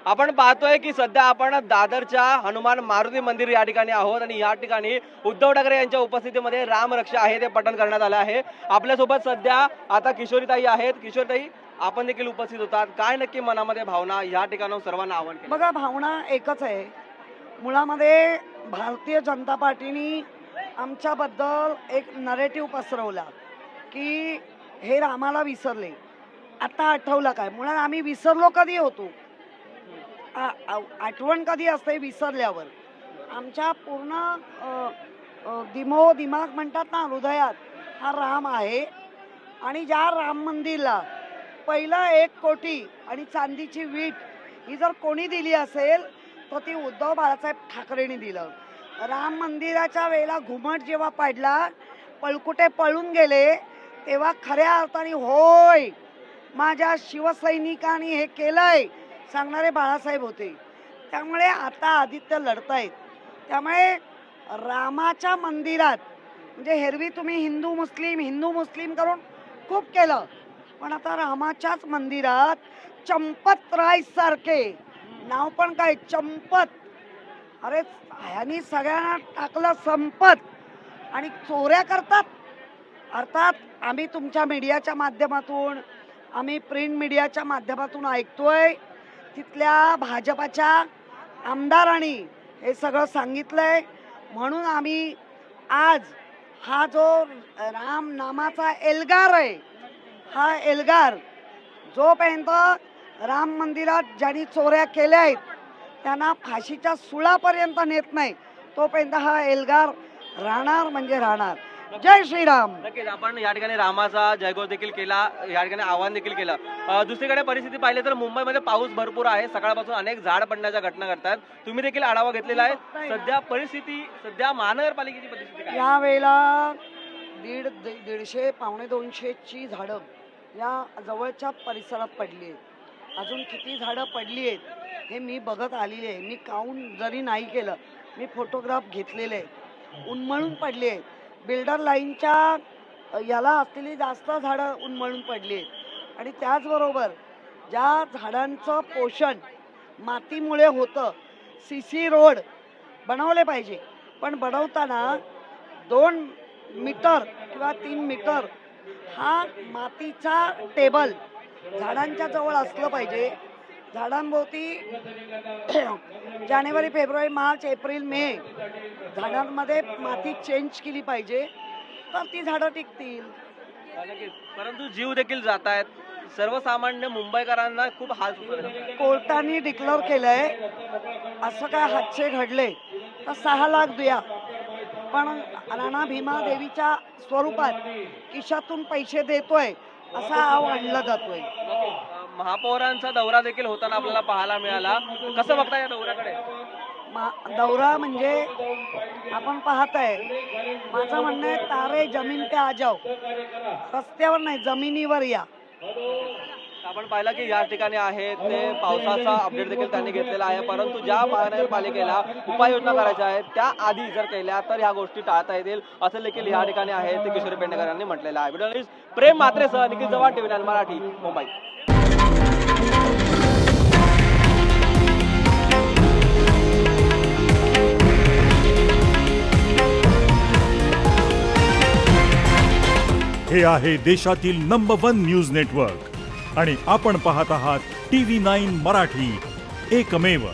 आपण पाहतोय की सध्या आपण दादरच्या हनुमान मारुती मंदिर या ठिकाणी आहोत आणि या ठिकाणी उद्धव ठाकरे यांच्या उपस्थितीमध्ये रामरक्षा आहे ते पठण करण्यात आलं आहे। आपल्यासोबत सध्या आता किशोरीताई आहेत। किशोरीताई, आपण देखील उपस्थित होतात, काय नक्की मनामध्ये भावना या ठिकाणी सर्वांना आव्हान केलं? बघा, भावना एकच आहे। मुळामध्ये भारतीय जनता पार्टीने आमच्याबद्दल एक नरेटिव्ह पसरवला की हे रामाला विसरले। आता आठवलं काय? मुळात आम्ही विसरलो कधी होतो? आठवण कधी असते? विसरल्यावर। आमच्या पूर्ण दिमाग म्हणतात ना, हृदयात हा राम आहे। आणि ज्या राम मंदिरला पहिला 1 कोटी आणि चांदीची वीट ही जर कोणी दिली असेल तर ती उद्धव बाळासाहेब ठाकरेंनी दिलं। राम मंदिराच्या वेळेला घुमट जेव्हा पडला, पळकुटे पळून गेले, तेव्हा खऱ्या अर्थाने होय माझ्या शिवसैनिकांनी हे केलंय सांगणारे बाळासाहेब होते। त्यामुळे आता आदित्य लढतायत। त्यामुळे रामाच्या मंदिरात म्हणजे एरवी तुम्ही हिंदू मुस्लिम करून खूप केलं, पण आता रामाच्याच मंदिरात चंपत राय सारखे नाव पण काय चंपत, अरे ह्यांनी सगळ्यांना टाकलं संपत आणि चोऱ्या करतात। अर्थात आम्ही तुमच्या मीडियाच्या माध्यमातून, आम्ही प्रिंट मीडियाच्या माध्यमातून ऐकतोय, तिथल्या भाजपाच्या आमदारांनी हे सगळं सांगितलंय। म्हणून आम्ही आज हा जो राम नामाचा एल्गार आहे, हा एल्गार जोपर्यंत राम मंदिरात ज्यांनी चोऱ्या केल्या आहेत त्यांना फाशीच्या सुळापर्यंत नेत नाही, तोपर्यंत हा एल्गार राहणार म्हणजे राहणार। जय श्रीराम। नक्कीच आपण या ठिकाणी रामाचा जयघोष देखील केला, या ठिकाणी आवाहन देखील केलं। दुसरीकडे परिस्थिती पाहिली तर मुंबईमध्ये पाऊस भरपूर आहे, सकाळपासून अनेक झाड पडण्याच्या घटना घडतात, तुम्ही देखील आढावा घेतलेला आहे। सध्या परिस्थिती, सध्या महानगरपालिकेची परिस्थिती काय? या वेळेला 150 पावणे 200 ची झाडं या जवळच्या परिसरात पडली आहेत। अजून किती झाडं पडली आहेत हे मी बघत आलेली आहे। मी काउंट जरी नाही केलं, मी फोटोग्राफ घेतलेले आहे। उन्मळून पडली आहेत। बिल्डर लाईनच्या याला असलेली जास्त झाडं उन्मळून पडली आहेत। आणि त्याचबरोबर ज्या झाडांचं पोषण मातीमुळे होतं, CC रोड बनवले पाहिजे, पण बनवताना 2 मीटर किंवा 3 मीटर हा मातीचा टेबल झाडांच्या जवळ असलं पाहिजे। झाडांभोवती जानेवारी, फेब्रुवारी, मार्च, एप्रिल, मे झाडांमध्ये माती चेंज केली पाहिजे, तर ती झाडं टिकतील। परंतु जीव देखील जात आहेत, सर्वसामान्य मुंबईकरांना खूप हाल सुचत आहेत। कोर्टाने डिक्लेअर केलंय असं काय हादसे घडले तर 6 लाख द्या, पण राणा भीमा देवीच्या स्वरूपात खिशातून पैसे देतोय असा आव आणला जातोय। महापौरांचा दौरा देखील होताना आपल्याला पाहायला मिळाला, कसं बघता या दौऱ्याकडे? दौरा म्हणजे आपण पाहताय, माझं म्हणणं आहे तारे जमीन पे आ जाओ, रस्त्यावर नाही जमिनीवर या। आपण पाहिलं की या ठिकाणी आहे ते पावसाचा अपडेट देखील त्यांनी घेतलेला आहे, परंतु ज्या महानगरपालिकेला उपाययोजना करायच्या आहेत त्या आधी जर केल्या तर ह्या गोष्टी टाळता येतील असं देखील या ठिकाणी आहे ते किशोरी पेडणेकर यांनी म्हटलेलं आहे। व्हिडिओ जर्नलिस्ट प्रेम म्हात्रेसह निखिल चव्हाण, TV9 मराठी, मुंबई। हे आहे देशातील नंबर 1 न्यूज नेटवर्क आणि आपण पाहत आहात TV9 मराठी, एकमेव।